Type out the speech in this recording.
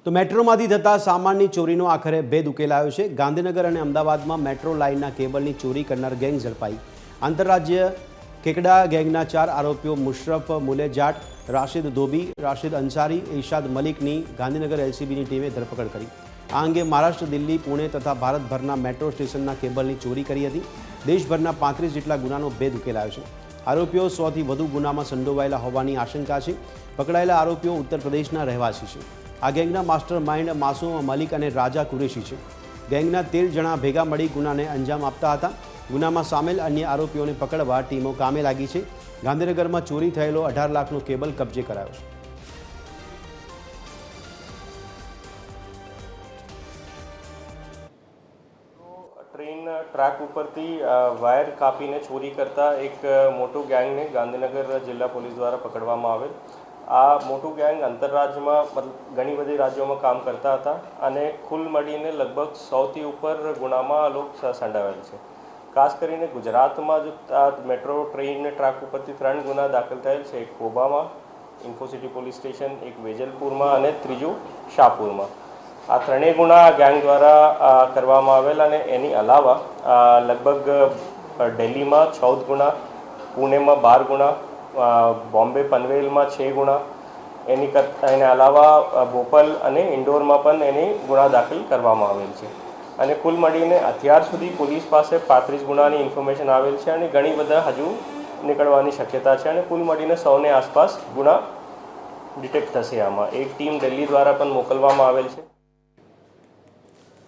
તો મેટ્રોમાંથી થતા સામાનની ચોરીનો આખરે ભેદ ઉકેલાયો છે। ગાંધીનગર અને અમદાવાદમાં મેટ્રો લાઇનના કેબલની ચોરી કરનાર ગેંગ ઝડપાઈ। આંતરરાજ્ય કેકડા ગેંગના 4 આરોપીઓ મુશરફ મુલેજાટ, રાશિદ ધોબી, રાશિદ અંસારી, ઇરશાદ મલિકની ગાંધીનગર એલસીબીની ટીમે ધરપકડ કરી। આ અંગે મહારાષ્ટ્ર, દિલ્હી, પુણે તથા ભારતભરના મેટ્રો સ્ટેશનના કેબલની ચોરી કરી હતી। દેશભરના 35 જેટલા ગુનાનો ભેદ ઉકેલાયો છે। આરોપીઓ 100થી વધુ ગુનામાં સંડોવાયેલા હોવાની આશંકા છે। પકડાયેલા આરોપીઓ ઉત્તર પ્રદેશના રહેવાસી છે। આ ગેંગના માસ્ટર માઇન્ડ માસૂમ મલિક અને રાજા કુરેશી છે। ગેંગના 13 જણા ભેગા મળી ગુનાને અંજામ આપતા હતા। ગુનામાં સામેલ અન્ય આરોપીઓને પકડવા ટીમો કામે લાગી છે। ગાંધીનગરમાં ચોરી થયેલો 18 લાખનો કેબલ કબજે કરાયો છે। ટ્રેન ટ્રેક ઉપરથી વાયર કાપીને ચોરી કરતા એક મોટું ગેંગને ગાંધીનગર જિલ્લા પોલીસ દ્વારા પકડવામાં આવેલ। આ મોટું ગેંગ આંતરરાજ્યમાં ઘણી બધી રાજ્યોમાં કામ કરતા હતા અને કુલ મળીને લગભગ 100થી ઉપર ગુનામાં લોકો સંડોવાયેલ છે। ખાસ કરીને ગુજરાતમાં જો આ મેટ્રો ટ્રેન ટ્રેક ઉપરથી 3 ગુના દાખલ થયેલ છે। એક કોબામાં, ઇન્ફોસિટી પોલીસ સ્ટેશન, એક વેજલપુરમાં અને ત્રીજું શાહપુરમાં। આ 3 ગુના ગેંગ દ્વારા કરવામાં આવેલ અને એની અલાવા લગભગ દિલ્હીમાં 14 ગુના, પુણેમાં 12 ગુના, બોમ્બે પનવેલમાં 6 ગુના, એને અલાવા ભોપાલ અને ઇન્દોરમાં પણ એની ગુના દાખલ કરવામાં આવેલ છે અને કુલ મળીને અત્યાર સુધી પોલીસ પાસે 35 ગુનાની ઇન્ફોર્મેશન આવેલ છે અને ઘણી બધા હજુ નીકળવાની શક્યતા છે અને કુલ મળીને 100ની આસપાસ ગુના ડિટેક્ટ થશે। આમાં એક ટીમ દિલ્હી દ્વારા પણ મોકલવામાં આવેલ છે।